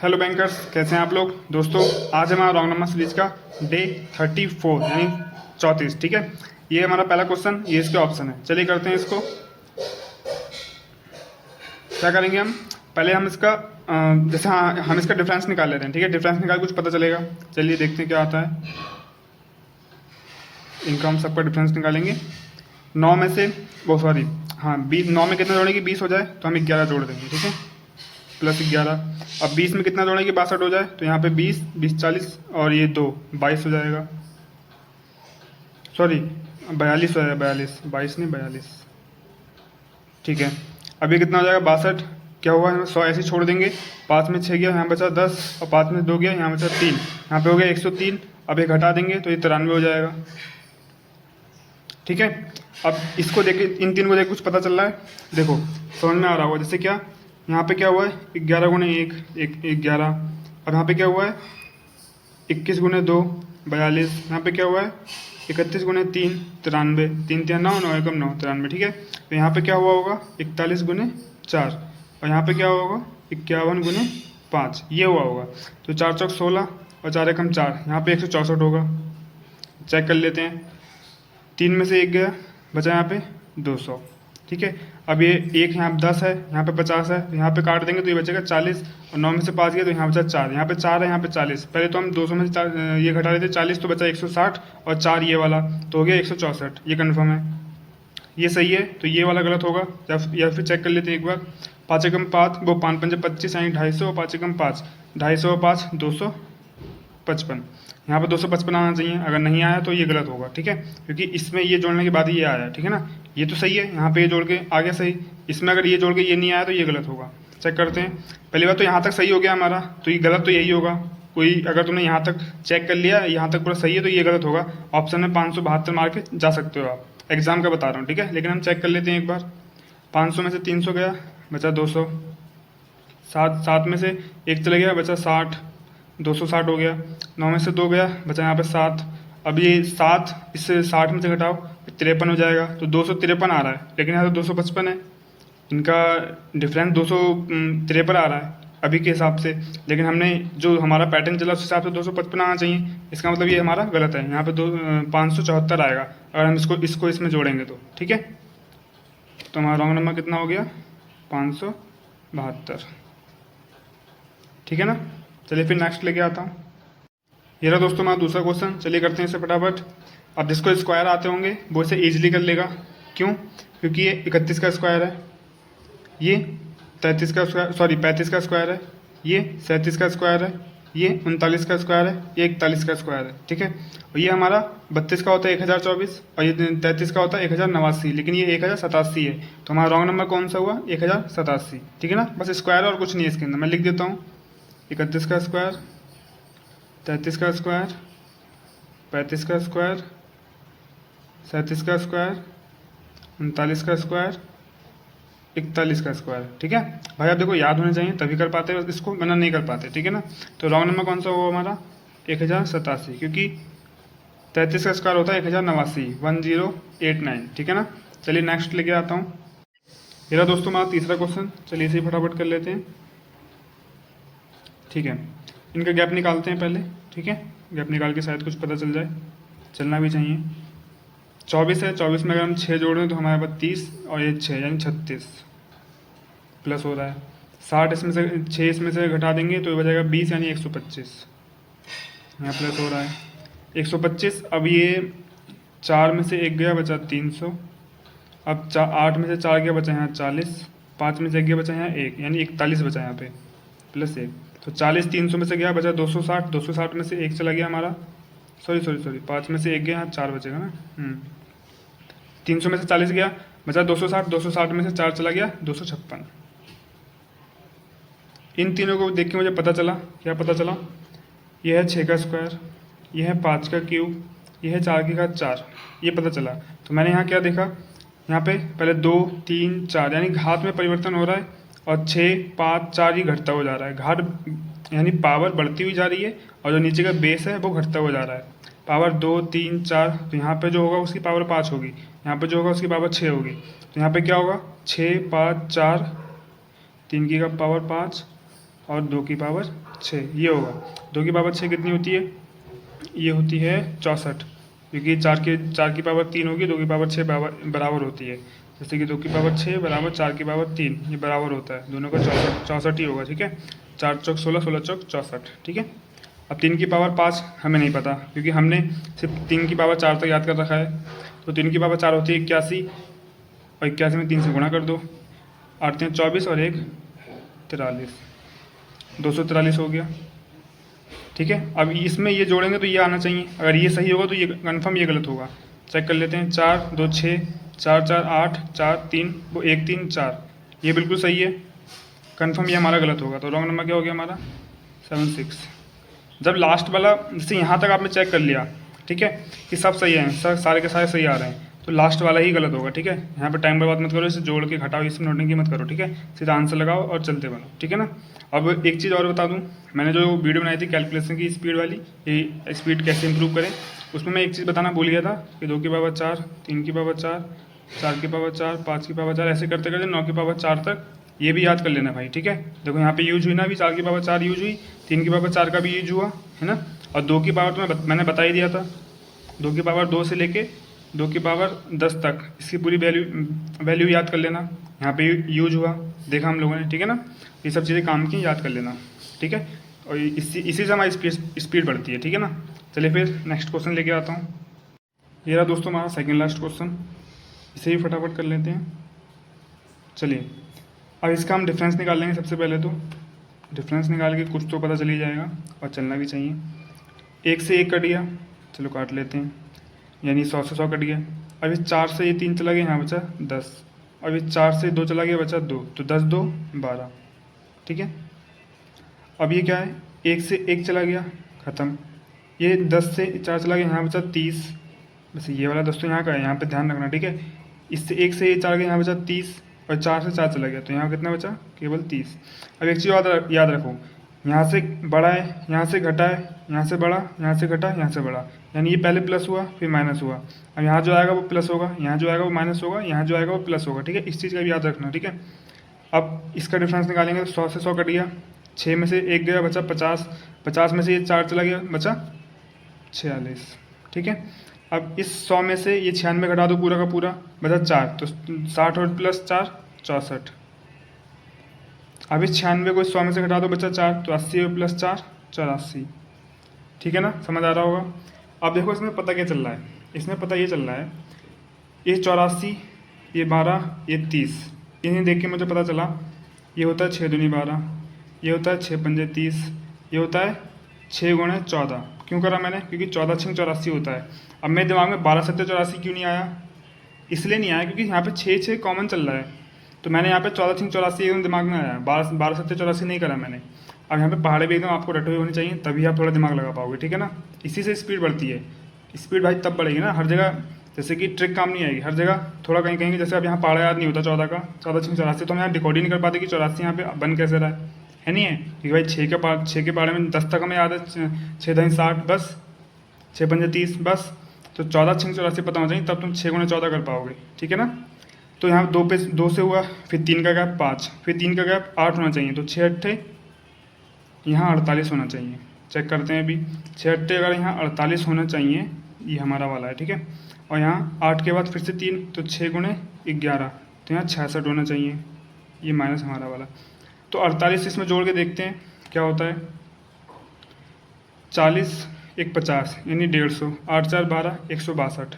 Hello bankers, कैसे हैं आप लोग। दोस्तों आज हमारा रॉन्ग नंबर सीरीज का डे 34 यानी 34, ठीक है। ये हमारा पहला क्वेश्चन, ये इसके ऑप्शन है। चलिए करते हैं इसको। क्या करेंगे हम, पहले हम इसका जैसे हम इसका डिफरेंस निकाल लेते हैं, ठीक है। डिफरेंस निकाल कुछ पता चलेगा। चलिए देखते हैं क्या आता है। इनका हम सबका डिफरेंस निकालेंगे। 9 में से वो सॉरी हाँ 20, 9 में कितना जोड़ेंगे 20 हो जाए तो हम 11 जोड़ देंगे, ठीक है, +11। अब 20 में कितना जोड़ेंगे 62 हो जाए तो यहाँ पे 20 20 40 और ये 2 22 हो जाएगा। सॉरी 42 हो जाएगा, 42 22 नहीं 42, ठीक है। अब ये कितना हो जाएगा 62। क्या हुआ, 100 ऐसे ही छोड़ देंगे। 5 में 6 गया, यहाँ बचा 10 और 5 में 2 गया, यहाँ बचा 3, यहाँ पे हो गया 103। अब ये घटा देंगे तो ये 93 हो जाएगा, ठीक है। अब इसको देख, इन तीन को देख कुछ पता चल रहा है, देखो समझ में आ रहा होगा। जैसे क्या, यहाँ पे क्या हुआ है 11 गुणे 1 11। अब यहाँ पे क्या हुआ है 21 गुणे 2 42। यहाँ पे क्या हुआ है 31 गुणे 3 93, 3 3 9 9 एकम 9 93, ठीक है। तो यहाँ पे क्या हुआ होगा 41 गुणे 4 और यहाँ पे क्या हुआ होगा 51 गुणे 5, ये हुआ होगा। तो 4 चौक 16 और 4 एकम 4, यहाँ पे 164 होगा। चेक कर लेते हैं। 3 में से 1 गया, बचा यहाँ पे 200, ठीक है। अब ये एक यहाँ पे 10 है, यहाँ पे 50 है, तो यहाँ पे काट देंगे तो ये बचेगा 40 और 9 में से 5 गया तो यहाँ बचा 4, यहाँ पे 4 है, यहाँ पे 40। पहले तो हम 200 में से 4 ये घटा देते, 40 तो बचा 160 और 4 ये वाला तो हो गया 164, ये कन्फर्म है, ये सही है। तो ये वाला गलत होगा, या फिर चेक कर लेते हैं एक बार। 5 एकम 5 वो 5 पंजे 25 यानी 250 और 5 एकम 5 250 और 5 255। यहाँ पे 255 आना चाहिए, अगर नहीं आया तो ये गलत होगा, ठीक है, क्योंकि इसमें ये जोड़ने के बाद ये आया, ठीक है ना। ये तो सही है, यहाँ पे ये जोड़ के आ गया सही। इसमें अगर ये जोड़ के ये नहीं आया तो ये गलत होगा। चेक करते हैं। पहली बात तो यहाँ तक सही हो गया हमारा, तो ये गलत तो यही होगा। कोई अगर तुमने यहाँ तक चेक कर लिया, यहाँ तक पूरा सही है तो ये गलत होगा। ऑप्शन में 572 मार के जा सकते हो आप, एग्जाम का बता रहा हूँ, ठीक है। लेकिन हम चेक कर लेते हैं एक बार। 500 में से 300 गया, बचा 200। 7 में से 1 चला गया, बचा 60, 260 हो गया। 9 में से 2 गया, बचा यहाँ पे 7। अब ये 7 इससे 60 में से घटाओ 53 हो जाएगा, तो 253 आ रहा है, लेकिन यहाँ तो 255 है। इनका डिफरेंस 253 आ रहा है अभी के हिसाब से, लेकिन हमने जो हमारा पैटर्न चला उस हिसाब से 255 आना चाहिए। इसका मतलब ये हमारा गलत है। यहाँ पे 574 आएगा अगर हम इसको इसमें जोड़ेंगे तो, ठीक है। तो हमारा रॉन्ग नंबर कितना हो गया 572, ठीक है ना। चलिए फिर नेक्स्ट लेके आता हूँ। ये रहा दोस्तों हमारा दूसरा क्वेश्चन। चलिए करते हैं इसे फटाफट। अब जिसको स्क्वायर आते होंगे वो इसे ईजिली कर लेगा। क्यों, क्योंकि ये 31 का स्क्वायर है, ये 33 का स्क्वायर, सॉरी 35 का स्क्वायर है, ये 37 का स्क्वायर है, ये 39 का स्क्वायर है, ये 41 का स्क्वायर है, ठीक है। और ये हमारा 32 का होता है 1024 और ये 33 का होता है 1089, लेकिन ये 1087 है। तो हमारा रॉन्ग नंबर कौन सा हुआ 1087, ठीक है ना। बस स्क्वायर और कुछ नहीं है इसके अंदर। मैं लिख देता हूँ 31 का स्क्वायर, 33 का स्क्वायर, 35 का स्क्वायर, 37 का स्क्वायर, 39 का स्क्वायर, 41 का स्क्वायर, ठीक है। भाई आप देखो याद होने चाहिए तभी कर पाते हो इसको, वरना नहीं कर पाते, ठीक है ना। तो रॉन्ग नंबर कौन सा हुआ हमारा 1087, क्योंकि 33 का स्क्वायर होता है 1089, 1089, ठीक है ना। चलिए नेक्स्ट लेके आता हूँ। मेरा दोस्तों हमारा तीसरा क्वेश्चन, चलिए इसे फटाफट कर लेते हैं, ठीक है। इनका गैप निकालते हैं पहले, ठीक है। गैप निकाल के शायद कुछ पता चल जाए, चलना भी चाहिए। 24 है, 24 में अगर हम 6 जोड़ दें तो हमारे पास 30 और ये 6 यानी 36 प्लस हो रहा है। 60 इसमें से 6 इसमें से घटा देंगे तो ये बचेगा 20 यानी 125, यहाँ प्लस हो रहा है 125। अब ये 4 में से 1 गया, बचा 300। अब 8 में से 4 गया, बचा यहाँ 40। 5 में से 1 गया, बचा यहाँ 1 यानी 41 बचा यहाँ पे, प्लस 1। तो 40 300 में से गया, बचा 260। 260 में से 1 चला गया हमारा, सॉरी 5 में से 1 गया, यहाँ 4 बचेगा ना। 300 में से 40 गया, बचा 260। 260 में से 4 चला गया 256। इन तीनों को देख के मुझे पता चला, क्या पता चला, यह है 6 का स्क्वायर, यह है 5 का क्यूब, यह है 4 की घात 4, ये पता चला। तो मैंने यहाँ क्या देखा, यहाँ पे पहले 2 3 4 यानी घात में परिवर्तन हो रहा है, और 6 5 4 ही घटता हो जा रहा है। घात यानी पावर बढ़ती हुई जा रही है और जो नीचे का बेस है वो घटता हुआ जा रहा है। पावर 2 3 4, तो यहाँ पे जो होगा उसकी पावर 5 होगी, यहाँ पे जो होगा उसकी पावर 6 होगी। तो यहाँ पे क्या होगा 6 5 4, 3 की का पावर 5 और 2 की पावर 6, ये होगा। 2 की पावर 6 कितनी होती है? ये होती है 64, क्योंकि 4 की पावर 3 होगी, 2 की पावर 6 बराबर होती है। जैसे कि 2 की पावर 6 बराबर 4 की पावर 3, ये बराबर होता है, दोनों का 64 ही होगा। ठीक है, 4 चौक 16, 16 चौक 64। ठीक है, अब 3 की पावर 5 हमें नहीं पता, क्योंकि हमने सिर्फ 3 की पावर 4 तक याद कर रखा है। तो 3 की पावर 4 होती है 81, और 81 में 3 से गुणा कर दो, 8 3 24 और 1 43, 243 हो गया। ठीक है, अब इसमें ये जोड़ेंगे तो ये आना चाहिए, अगर ये सही होगा तो ये कन्फर्म ये गलत होगा। चेक कर लेते हैं, 4 2 6, 4 4 8, 4 3 वो 1 3 4, ये बिल्कुल सही है, कन्फर्म ये हमारा गलत होगा। तो रॉन्ग नंबर क्या हो गया हमारा? 7 6। जब लास्ट वाला जैसे यहाँ तक आपने चेक कर लिया, ठीक है, कि सब सही है, सब सारे के सारे सही आ रहे हैं, तो लास्ट वाला ही गलत होगा। ठीक है, यहाँ पे टाइम बर्बाद मत करो, इसे जोड़ के घटाओ, इसमें नोटिंग मत करो। ठीक है, सीधा आंसर लगाओ और चलते बनो। ठीक है ना। अब एक चीज़ और बता दूँ, मैंने जो वीडियो बनाई थी कैलकुलेशन की स्पीड वाली, ये स्पीड कैसे इंप्रूव करें, उसमें मैं एक चीज़ बताना भूल गया था कि 2 की पावर 4, 3 की पावर 4, 4 की पावर 4, 5 की पावर 4, ऐसे करते करते 9 की पावर 4 तक ये भी याद कर लेना भाई। ठीक है, देखो यहाँ पे यूज हुई ना, अभी 4 की पावर 4 यूज हुई, 3 की पावर 4 का भी यूज हुआ है ना, और 2 की पावर तो मैंने बता ही दिया था, 2 की पावर 2 से लेके 2 की पावर 10 तक इसकी पूरी वैल्यू याद कर लेना, यहाँ पे यूज हुआ, देखा हम लोगों ने। ठीक है ना, ये सब चीज़ें काम की, याद कर लेना। ठीक है, और इसी से हमारी स्पीड बढ़ती है। ठीक है ना, चलिए फिर नेक्स्ट क्वेश्चन लेके आता हूँ। ये रहा दोस्तों हमारा सेकेंड लास्ट क्वेश्चन, इसे भी फटाफट कर लेते हैं। चलिए, अब इसका हम डिफरेंस निकाल लेंगे। सबसे पहले तो डिफरेंस निकाल के कुछ तो पता चल ही जाएगा, और चलना भी चाहिए। 1 से 1 कट गया, चलो काट लेते हैं, यानी 100 से 100 कट गया। अब इस 4 से ये 3 चला गया, यहाँ बचा 10। अब इस 4 से 2 चला गया, बचा 2, तो 10 2 12। ठीक है, अब ये क्या है, 1 से 1 चला गया, ख़त्म। ये 10 से 4 चला गया, यहाँ बचा 30। बस ये वाला 10 तो यहाँ का है, यहाँ पे ध्यान रखना। ठीक है, इससे 1 से ये 4 गया, यहाँ बचा 30, और 4 से 4 चला गया, तो यहाँ कितना बचा? केवल 30। अब एक चीज़ याद रखो, यहाँ से बड़ा है, यहाँ से घटा है, यहाँ से बड़ा, यहाँ से घटा, यहाँ से बड़ा, यानी ये पहले प्लस हुआ फिर माइनस हुआ। अब यहाँ जो आएगा वो प्लस होगा, यहाँ जो आएगा वो माइनस होगा, यहाँ जो आएगा वो प्लस होगा। ठीक है, इस चीज़ का भी याद रखना। ठीक है, अब इसका डिफरेंस निकालेंगे तो 100 से 100 कट गया, 6 में से 1 गया, बचा 50, 50 में से ये 4 चला गया, बचा 46। ठीक है, अब इस 100 में से ये 96 घटा दो पूरा का पूरा, बचा 4, तो 60 और प्लस 4 64। अब इस 96 को इस 100 में से घटा दो, बचा 4, तो 80 और प्लस 4 84। ठीक है ना, समझ आ रहा होगा। अब देखो इसमें पता क्या चल रहा है, इसमें पता ये चल रहा है, ये 84, ये 12, ये 30, इन्हें देख के मुझे पता चला ये होता है 6 दूनी 12, ये होता है 6 पंजे 30, ये होता है 6 गुणे 14। क्यों करा मैंने? क्योंकि 14 6 84 होता है। अब मेरे दिमाग में 12 7 84 क्यों नहीं आया? इसलिए नहीं आया क्योंकि यहाँ पे 6 6 कॉमन चल रहा है, तो मैंने यहाँ पे 14 6 84 एकदम दिमाग में आया, 12 7 84 नहीं करा मैंने। अब यहाँ पे पहाड़े भी एकदम आपको रटे हुए होने चाहिए, तभी आप थोड़ा दिमाग लगा पाओगे। ठीक है ना, इसी से स्पीड बढ़ती है। स्पीड भाई तब बढ़ेगी ना, हर जगह जैसे कि ट्रिक काम नहीं आएगी, हर जगह थोड़ा कहीं कहीं, जैसे अब यहाँ पहाड़ा याद नहीं होता 14 का, 14 6 84, तो हम यहाँ डिकोड ही नहीं कर पाते कि 84 यहाँ पे बन कैसे रहा है नहीं है, क्योंकि भाई 6 के पहाड़े में 10 तक हमें याद है, 6 10 60 बस, 6 पंजे 30 बस, तो 14 6 84 पता होना चाहिए, तब तुम 6 गुणे 14 कर पाओगे। ठीक है ना, तो यहाँ 2 से हुआ, फिर 3 का गैप 5, फिर 3 का गैप 8 होना चाहिए, तो 6 अट्ठे यहाँ 48 होना चाहिए। चेक करते हैं अभी, 6 अट्ठे अगर यहाँ 48 होना चाहिए, ये हमारा वाला है। ठीक है, और यहाँ 8 के बाद फिर से 3, तो 6 गुणे 11, तो यहाँ 66 होना चाहिए, ये माइनस हमारा वाला। तो 48 इसमें जोड़ के देखते हैं क्या होता है, 40 1 50 यानी 150, 8 4 12 162,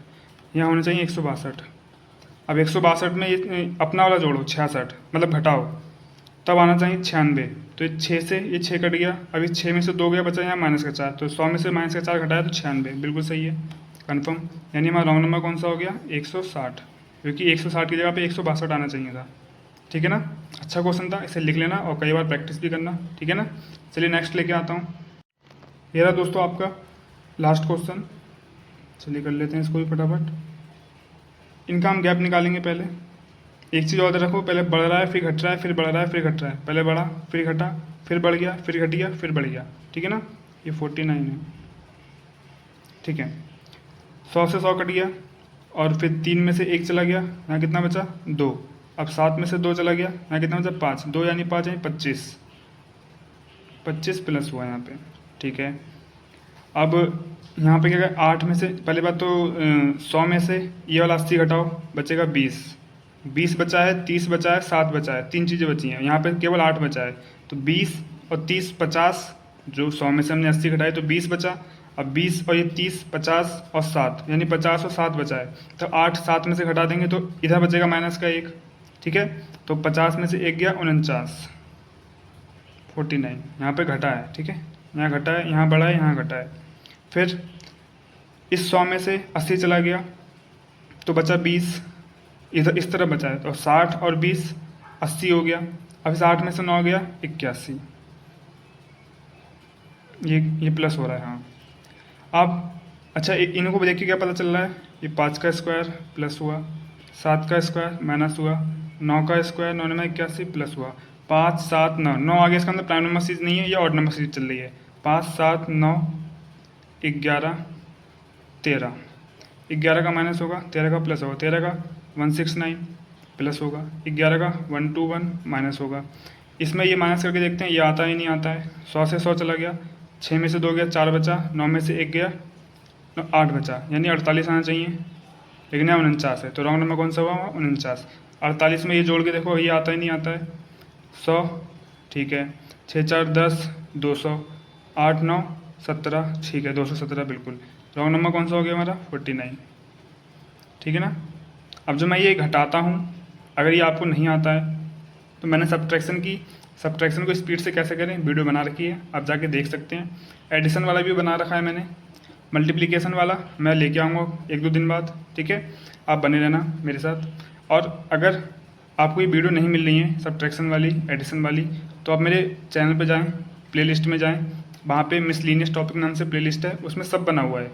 यहाँ होना चाहिए 162। अब 162 में ये अपना वाला जोड़ो 66, मतलब घटाओ, तब आना चाहिए 96। तो 6 से ये 6 कट गया, अभी 6 में से 2 गया, बचा यहाँ माइनस का 4, तो 100 में से माइनस का 4 घटाया तो 96, बिल्कुल सही है, कन्फर्म। यानी हमारा रॉन्ग नंबर कौन सा हो गया? 160, क्योंकि 160 की जगह पे 162 आना चाहिए था। ठीक है ना, अच्छा क्वेश्चन था, इसे लिख लेना और कई बार प्रैक्टिस भी करना। ठीक है ना, चलिए नेक्स्ट लेके आता हूँ। ये रहा दोस्तों आपका लास्ट क्वेश्चन, चलिए कर लेते हैं इसको भी फटाफट। इनका हम गैप निकालेंगे पहले। एक चीज़ और रखो, पहले बढ़ रहा है फिर घट रहा है, फिर बढ़ रहा है फिर घट रहा है, पहले बढ़ा फिर घटा फिर बढ़ गया फिर घट गया फिर बढ़ गया। ठीक है ना, ये 49 है। ठीक है, 100 से 100 कट गया, और फिर 3 में से 1 चला गया, यहाँ कितना बचा? 2। अब 7 में से 2 चला गया, यहाँ कितना बचा? 5, 2 यानी 5 यानी 25। 25 प्लस हुआ यहाँ पे, ठीक है। अब यहाँ पे क्या है, 8 में से पहली बात तो 100 में से ये वाला 80 घटाओ, बचेगा 20। 20 बचा है, 30 बचा है, 7 बचा है, 3 चीज़ें बची हैं। यहाँ पे केवल 8 बचा है, तो 20 और 30 50, जो 100 में से हमने 80 घटाए तो 20 बचा। अब 20 और ये 30 50 और 7, यानी 50 और 7 बचा है। तो 8 7 में से घटा देंगे तो इधर बचेगा माइनस का 1, ठीक है। तो 50 में से 1 गया 49, 49 यहाँ पे घटा है, ठीक है। यहाँ घटा है, यहाँ बढ़ा है, यहाँ घटा है। फिर इस 100 में से 80 चला गया तो बचा 20, इधर इस तरफ बचा है, तो 60 और 20 80 हो गया। अब इस 8 में से 9 गया 81, ये प्लस हो रहा है, हाँ। अब अच्छा, इनको देख के क्या पता चल रहा है, ये 5 का स्क्वायर प्लस हुआ, 7 का स्क्वायर माइनस हुआ, 9 का स्क्वायर 9 में 81 प्लस हुआ, 5 7 9 9 आगे इसका अंदर प्राइम नंबर सीरीज नहीं है, ये ऑड नंबर सीरीज चल रही है। 5 7 9 11 13, 11 का माइनस होगा, 13 का प्लस होगा, 13 का 169 प्लस होगा, 11 का 121 माइनस होगा। इसमें ये माइनस करके देखते हैं, ये आता ही नहीं आता है। 100 से 100 चला गया, 6 में से 2 गया, 4 बचा, 9 में से 1 गया, 8 बचा, यानी 48 आना चाहिए, लेकिन यहाँ 49 है। तो रॉन्ग नंबर कौन सा हुआ, 49। 48 में ये जोड़ के देखो, ये आता ही नहीं आता है। 100, ठीक है, 6 4 10, 200, 8 9 17, ठीक है, 217 बिल्कुल। रॉन्ग नंबर कौन सा हो गया हमारा, 49, ठीक है ना। अब जब मैं ये घटाता हूँ, अगर ये आपको नहीं आता है तो मैंने सब्ट्रैक्शन को स्पीड से कैसे करें वीडियो बना रखी है, आप जाके देख सकते हैं। एडिशन वाला भी बना रखा है मैंने, मल्टीप्लिकेशन वाला मैं लेके आऊँगा 1-2 दिन बाद, ठीक है। आप बने रहना मेरे साथ। और अगर आपको ये वीडियो नहीं मिल रही है सब्ट्रैक्शन वाली, एडिशन वाली, तो आप मेरे चैनल पे जाएं, प्लेलिस्ट में जाएं, वहाँ पे मिसलिनियस टॉपिक नाम से प्लेलिस्ट है, उसमें सब बना हुआ है।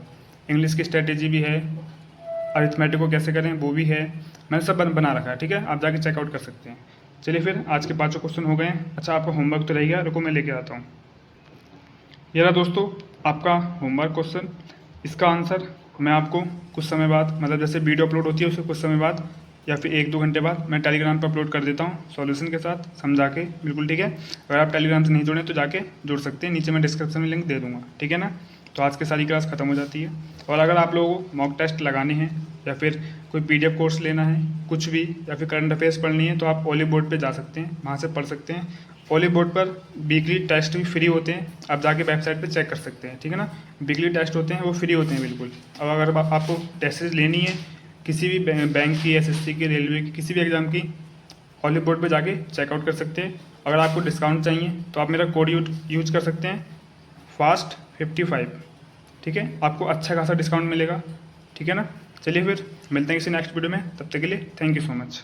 इंग्लिश की स्ट्रेटेजी भी है, अरिथमेटिक को कैसे करें वो भी है, मैंने सब बना रखा है, ठीक है। आप जाके चेकआउट कर सकते हैं। चलिए फिर आज के 5 क्वेश्चन हो गए हैं। अच्छा, आपका होमवर्क तो रह गया, रुको मैं लेके आता हूँ। ये रहा दोस्तों आपका होमवर्क क्वेश्चन। इसका आंसर मैं आपको कुछ समय बाद, मतलब जैसे वीडियो अपलोड होती है उसके कुछ समय बाद या फिर 1-2 घंटे बाद मैं टेलीग्राम पर अपलोड कर देता हूँ सॉल्यूशन के साथ समझा के, बिल्कुल ठीक है। अगर आप टेलीग्राम से नहीं जुड़े तो जाके जुड़ सकते हैं, नीचे मैं डिस्क्रिप्शन में लिंक दे दूँगा, ठीक है ना। तो आज की सारी क्लास ख़त्म हो जाती है। और अगर आप लोगों को मॉक टेस्ट लगाने हैं या फिर कोई PDF कोर्स लेना है, कुछ भी, या फिर करंट अफेयर्स पढ़नी है, तो आप ओलिव बोर्ड पे जा सकते हैं, वहाँ से पढ़ सकते हैं। ओलिव बोर्ड पर वीकली टेस्ट भी फ्री होते हैं, आप जाके वेबसाइट पे चेक कर सकते हैं, ठीक है ना। वीकली टेस्ट होते हैं, वो फ्री होते हैं बिल्कुल। और अगर आपको टेस्ट लेनी है किसी भी बैंक की, SSC की, रेलवे की, किसी भी एग्ज़ाम की, ओलिव बोर्ड पे जाके चेकआउट कर सकते हैं। अगर आपको डिस्काउंट चाहिए तो आप मेरा कोड यूज कर सकते हैं, FAST55, ठीक है। आपको अच्छा खासा डिस्काउंट मिलेगा, ठीक है ना। चलिए फिर मिलते हैं किसी नेक्स्ट वीडियो में, तब तक के लिए थैंक यू सो मच।